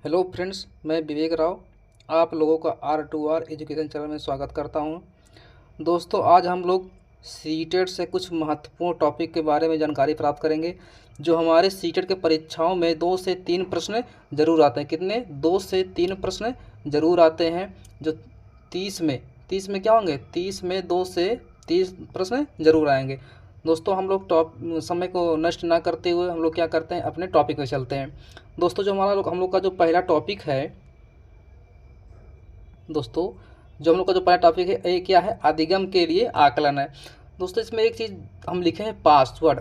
Hello friends, मैं विवेक राव आप लोगों का R2R एजुकेशन चैनल में स्वागत करता हूं। दोस्तों, आज हम लोग सीटेट से कुछ महत्वपूर्ण टॉपिक के बारे में जानकारी प्राप्त करेंगे जो हमारे सीटेट के परीक्षाओं में 2 से 3 प्रश्न ज़रूर आते हैं। कितने? 2 से 3 प्रश्न ज़रूर आते हैं। जो 30 में क्या होंगे? 30 में 2 से 30 प्रश्न ज़रूर आएंगे। दोस्तों, हम लोग समय को नष्ट ना करते हुए हम लोग क्या करते हैं, अपने टॉपिक पे चलते हैं। दोस्तों, जो हम लोग का जो पहला टॉपिक है दोस्तों जो हम लोग का जो पहला टॉपिक है ये क्या है? अधिगम के लिए आकलन है। दोस्तों, इसमें एक चीज़ हम लिखे हैं, पासवर्ड।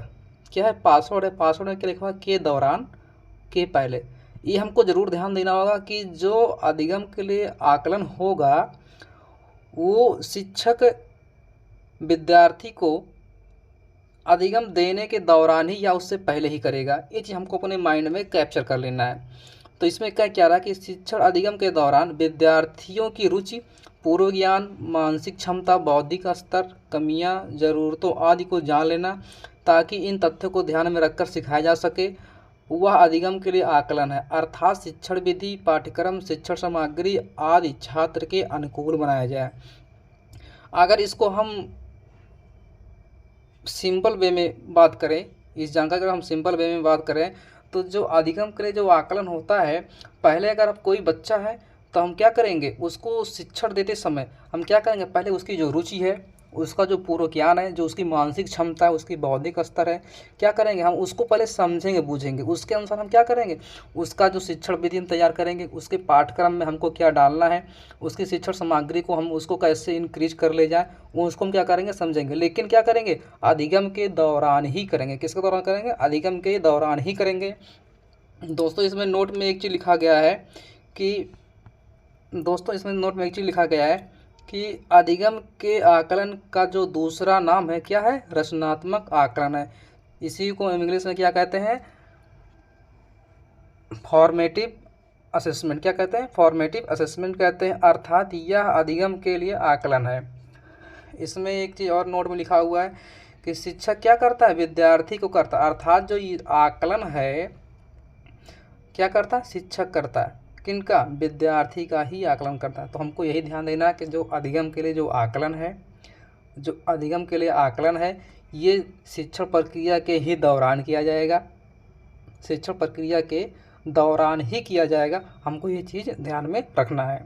क्या है? पासवर्ड है। पासवर्ड में क्या लिखा हुआ? के दौरान, के पहले। ये हमको ज़रूर ध्यान देना होगा कि जो अधिगम के लिए आकलन होगा वो शिक्षक विद्यार्थी को अधिगम देने के दौरान ही या उससे पहले ही करेगा। ये चीज़ हमको अपने माइंड में कैप्चर कर लेना है। तो इसमें क्या रहा कि शिक्षण अधिगम के दौरान विद्यार्थियों की रुचि, पूर्व ज्ञान, मानसिक क्षमता, बौद्धिक स्तर, कमियां, ज़रूरतों आदि को जान लेना ताकि इन तथ्यों को ध्यान में रखकर सिखाया जा सके, वह अधिगम के लिए आकलन है। अर्थात शिक्षण विधि, पाठ्यक्रम, शिक्षण सामग्री आदि छात्र के अनुकूल बनाया जाए। अगर इसको हम सिंपल वे में बात करें, इस जानकारी अगर हम सिंपल वे में बात करें तो जो अधिगम के लिए जो आकलन होता है, पहले अगर अब कोई बच्चा है तो हम क्या करेंगे, उसको शिक्षण देते समय हम क्या करेंगे, पहले उसकी जो रुचि है, उसका जो पूर्व ज्ञान है, जो उसकी मानसिक क्षमता है, उसकी बौद्धिक स्तर है, क्या करेंगे, हम उसको पहले समझेंगे, बूझेंगे। उसके अनुसार हम क्या करेंगे, उसका जो शिक्षण विधि हम तैयार करेंगे, उसके पाठ्यक्रम में हमको क्या डालना है, उसकी शिक्षण सामग्री को हम उसको कैसे इंक्रीज कर ले जाए, वो उसको हम क्या करेंगे, समझेंगे। लेकिन क्या करेंगे, अधिगम के दौरान ही करेंगे। किसके दौरान करेंगे? अधिगम के दौरान ही करेंगे। दोस्तों, इसमें नोट में एक चीज़ लिखा गया है कि अधिगम के आकलन का जो दूसरा नाम है क्या है? रचनात्मक आकलन है। इसी को इंग्लिश में क्या कहते हैं? Formative assessment. क्या कहते हैं? फॉर्मेटिव असेसमेंट कहते हैं। अर्थात यह अधिगम के लिए आकलन है। इसमें एक चीज़ और नोट में लिखा हुआ है कि शिक्षक क्या करता है? विद्यार्थी को करता है। अर्थात जो ये आकलन है क्या करता है? शिक्षक करता है। किनका? विद्यार्थी का ही आकलन करता है। तो हमको यही ध्यान देना है कि जो अधिगम के लिए जो आकलन है, ये शिक्षण प्रक्रिया के ही दौरान किया जाएगा। शिक्षण प्रक्रिया के दौरान ही किया जाएगा। हमको ये चीज़ ध्यान में रखना है।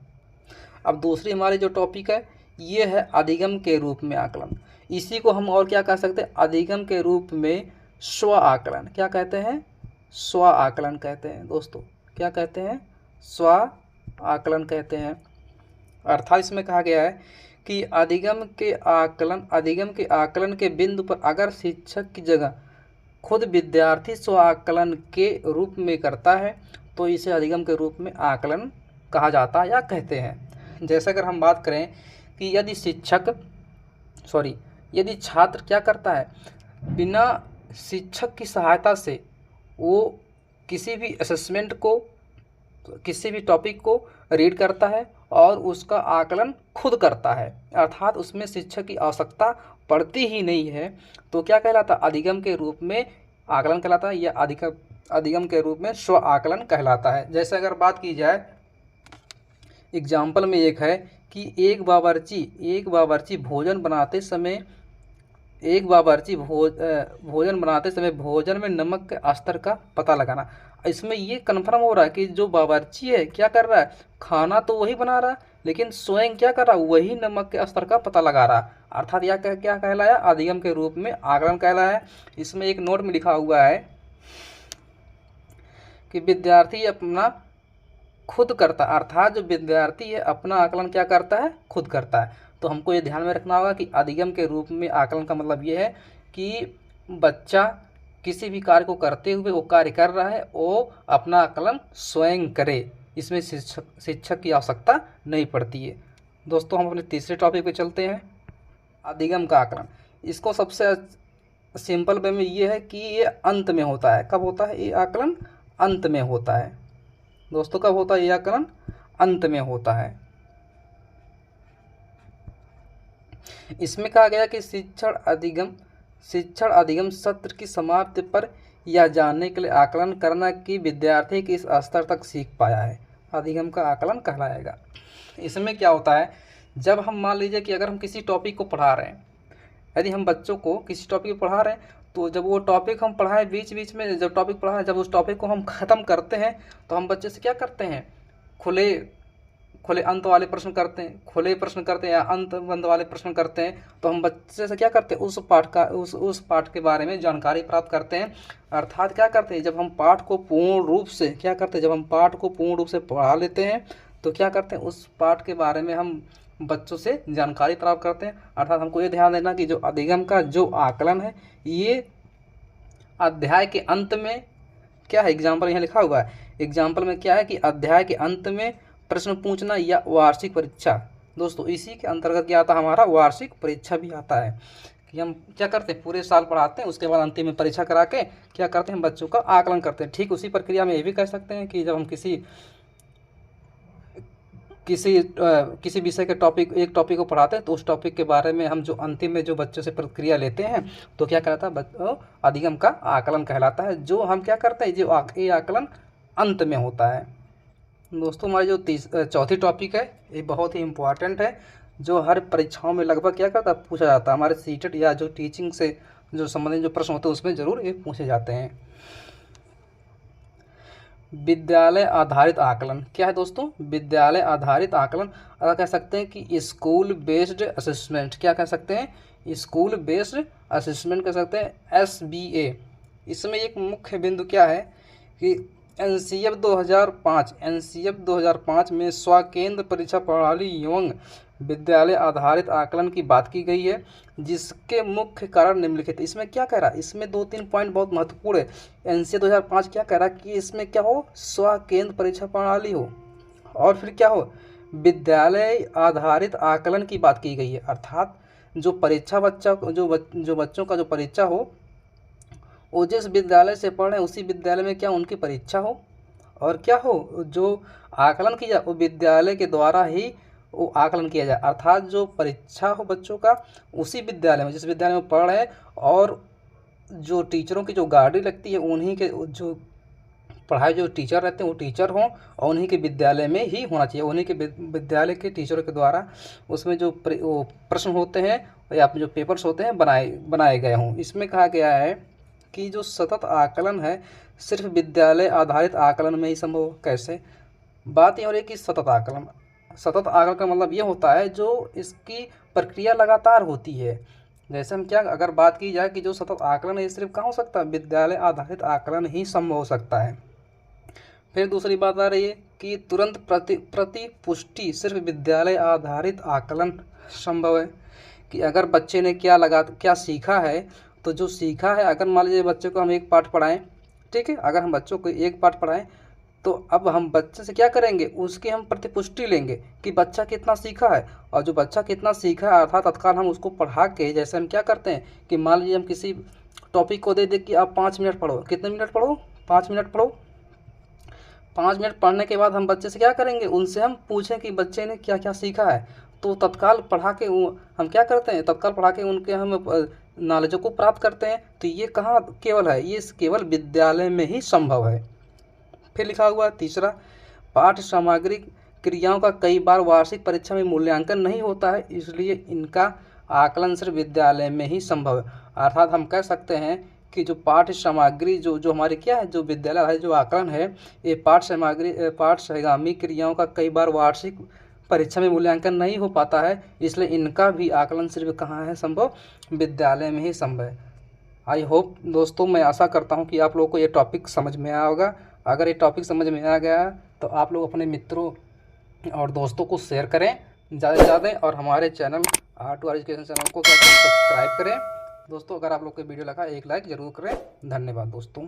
अब दूसरी हमारी जो टॉपिक है ये है अधिगम के रूप में आकलन। इसी को हम और क्या कह सकते हैं? अधिगम के रूप में स्व आकलन। क्या कहते हैं? स्व आकलन कहते हैं। दोस्तों, क्या कहते हैं? स्व आकलन कहते हैं। अर्थात इसमें कहा गया है कि अधिगम के आकलन के बिंदु पर अगर शिक्षक की जगह खुद विद्यार्थी स्व आकलन के रूप में करता है तो इसे अधिगम के रूप में आकलन कहा जाता है या कहते हैं। जैसे अगर हम बात करें कि यदि छात्र क्या करता है, बिना शिक्षक की सहायता से वो किसी भी असेसमेंट को, किसी भी टॉपिक को रीड करता है और उसका आकलन खुद करता है, अर्थात उसमें शिक्षक की आवश्यकता पड़ती ही नहीं है, तो क्या कहलाता? अधिगम के रूप में आकलन कहलाता है या अधिगम के रूप में स्व आकलन कहलाता है। जैसे अगर बात की जाए, एग्जाम्पल में एक है कि एक बावर्ची भोजन बनाते समय भोजन में नमक के स्तर का पता लगाना। इसमें ये कन्फर्म हो रहा है कि जो बावर्ची है क्या कर रहा है, खाना तो वही बना रहा है लेकिन स्वयं क्या कर रहा है, वही नमक के स्तर का पता लगा रहा है। अर्थात यह क्या कहलाया? अधिगम के रूप में आकलन कहलाया है। इसमें एक नोट में लिखा हुआ है कि विद्यार्थी अपना खुद करता, अर्थात जो विद्यार्थी है अपना आकलन क्या करता है? खुद करता है। तो हमको ये ध्यान में रखना होगा कि अधिगम के रूप में आकलन का मतलब ये है कि बच्चा किसी भी कार्य को करते हुए वो कार्य कर रहा है, वो अपना आकलन स्वयं करे, इसमें शिक्षक की आवश्यकता नहीं पड़ती है। दोस्तों, हम अपने तीसरे टॉपिक पे चलते हैं, अधिगम का आकलन। इसको सबसे सिंपल वे में ये है कि ये अंत में होता है। कब होता है ये आकलन? अंत में होता है। दोस्तों, कब होता है ये आकलन? अंत में होता है। इसमें कहा गया कि शिक्षण अधिगम सत्र की समाप्ति पर यह जानने के लिए आकलन करना कि विद्यार्थी किस स्तर तक सीख पाया है। अधिगम का आकलन कहलाएगा। इसमें क्या होता है, जब हम मान लीजिए कि अगर हम किसी टॉपिक को पढ़ा रहे हैं, यदि हम बच्चों को किसी टॉपिक को पढ़ा रहे हैं, तो जब वो टॉपिक हम पढ़ाएं, बीच बीच में जब टॉपिक पढ़ा है, जब उस टॉपिक को हम ख़त्म करते हैं तो हम बच्चे से क्या करते हैं, खुले खुले अंत वाले प्रश्न करते हैं, खुले प्रश्न करते हैं या अंत बंद वाले प्रश्न करते हैं। तो हम बच्चे से क्या करते हैं, उस पाठ के बारे में जानकारी प्राप्त करते हैं। अर्थात क्या करते हैं, जब हम पाठ को पूर्ण रूप से क्या करते हैं, जब हम पाठ को पूर्ण रूप से पढ़ा लेते हैं तो क्या करते हैं, उस पाठ के बारे में हम बच्चों से जानकारी प्राप्त करते हैं। अर्थात हमको ये ध्यान देना कि जो अधिगम का जो आकलन है, ये अध्याय के अंत में क्या है, एग्जाम्पल यहाँ लिखा हुआ है, एग्जाम्पल में क्या है कि अध्याय के अंत में प्रश्न पूछना या वार्षिक परीक्षा। दोस्तों इसी के अंतर्गत क्या आता है, हमारा वार्षिक परीक्षा भी आता है कि हम क्या करते हैं, पूरे साल पढ़ाते हैं, उसके बाद अंतिम में परीक्षा करा के क्या करते हैं, बच्चों का आकलन करते हैं। ठीक उसी प्रक्रिया में ये भी कह सकते हैं कि जब हम किसी विषय के एक टॉपिक को पढ़ाते हैं तो उस टॉपिक के बारे में हम जो अंतिम में जो बच्चों से प्रतिक्रिया लेते हैं तो क्या कहलाता है, अधिगम का आकलन कहलाता है। जो हम क्या करते हैं, जो ये आकलन अंत में होता है। दोस्तों हमारी जो चौथी टॉपिक है, ये बहुत ही इम्पोर्टेंट है, जो हर परीक्षाओं में लगभग क्या करता है, पूछा जाता है। हमारे सीटेट या जो टीचिंग से जो संबंधित जो प्रश्न होते हैं उसमें ज़रूर ये पूछे जाते हैं। विद्यालय आधारित आकलन क्या है दोस्तों, विद्यालय आधारित आकलन, अगर कह सकते हैं कि स्कूल बेस्ड असेसमेंट, क्या कह सकते हैं, स्कूल बेस्ड असेसमेंट कह सकते हैं, SBA। इसमें एक मुख्य बिंदु क्या है कि NCF 2005 में स्वकेंद्र परीक्षा प्रणाली एवं विद्यालय आधारित आकलन की बात की गई है, जिसके मुख्य कारण निम्नलिखित। इसमें क्या कह रहा है, इसमें 2-3 पॉइंट बहुत महत्वपूर्ण है। NCF 2005 क्या कह रहा है कि इसमें क्या हो, स्वकेंद्र परीक्षा प्रणाली हो और फिर क्या हो, विद्यालय आधारित आकलन की बात की गई है। अर्थात जो परीक्षा जो बच्चों का जो परीक्षा हो, वो जिस विद्यालय से पढ़े उसी विद्यालय में क्या उनकी परीक्षा हो, और क्या हो, जो आकलन किया वो विद्यालय के द्वारा ही वो आकलन किया जाए। अर्थात जो परीक्षा हो बच्चों का उसी विद्यालय में, जिस विद्यालय में पढ़ रहे हैं, और जो टीचरों की जो गाड़ी लगती है उन्हीं के जो पढ़ाई जो टीचर रहते हैं वो टीचर हों और उन्हीं के विद्यालय में ही होना चाहिए, उन्हीं के विद्यालय के टीचरों के द्वारा उसमें जो प्रश्न होते हैं या जो पेपर्स होते हैं बनाए गए हों। इसमें कहा गया है कि जो सतत आकलन है सिर्फ विद्यालय आधारित आकलन में ही संभव। कैसे, बात ये हो रही है कि सतत आकलन का मतलब ये होता है जो इसकी प्रक्रिया लगातार होती है। जैसे हम क्या अगर बात की जाए कि जो सतत आकलन है ये सिर्फ कहाँ हो सकता है, विद्यालय आधारित आकलन ही संभव हो सकता है। फिर दूसरी बात आ रही है कि तुरंत प्रतिपुष्टि सिर्फ विद्यालय आधारित आकलन संभव है, कि अगर बच्चे ने क्या सीखा है, तो जो सीखा है, अगर मान लीजिए बच्चे को हम एक पाठ पढ़ाएं, ठीक है, अगर हम बच्चों को एक पाठ पढ़ाएं तो अब हम बच्चे से क्या करेंगे, उसकी हम प्रतिपुष्टि लेंगे कि बच्चा कितना सीखा है, और जो बच्चा कितना सीखा है अर्थात तत्काल हम उसको पढ़ा के, जैसे हम क्या करते हैं कि मान लीजिए हम किसी टॉपिक को दे कि आप 5 मिनट पढ़ो, कितने मिनट पढ़ो, 5 मिनट पढ़ो। 5 मिनट पढ़ने के बाद हम बच्चे से क्या करेंगे, उनसे हम पूछें कि बच्चे ने क्या क्या सीखा है, तो तत्काल पढ़ा के हम क्या करते हैं, तत्काल पढ़ा के उनके हम नॉलेजों को प्राप्त करते हैं। तो ये कहाँ केवल है, ये केवल विद्यालय में ही संभव है। फिर लिखा हुआ तीसरा, पाठ्य सामग्री क्रियाओं का कई बार वार्षिक परीक्षा में मूल्यांकन नहीं होता है, इसलिए इनका आकलन सिर्फ विद्यालय में ही संभव है। अर्थात हम कह सकते हैं कि जो पाठ्य सामग्री जो हमारी क्या है, जो विद्यालय है जो आकलन है, ये पाठ्यगामी क्रियाओं का कई बार वार्षिक परीक्षा में मूल्यांकन नहीं हो पाता है, इसलिए इनका भी आकलन सिर्फ कहाँ है संभव, विद्यालय में ही संभव है। आई होप दोस्तों, मैं आशा करता हूँ कि आप लोगों को ये टॉपिक समझ में आया होगा। अगर ये टॉपिक समझ में आ गया तो आप लोग अपने मित्रों और दोस्तों को शेयर करें ज़्यादा से ज़्यादा, और हमारे चैनल R2R एजुकेशन चैनल को सब्सक्राइब करें। दोस्तों अगर आप लोग को वीडियो लगा एक लाइक ज़रूर करें। धन्यवाद दोस्तों।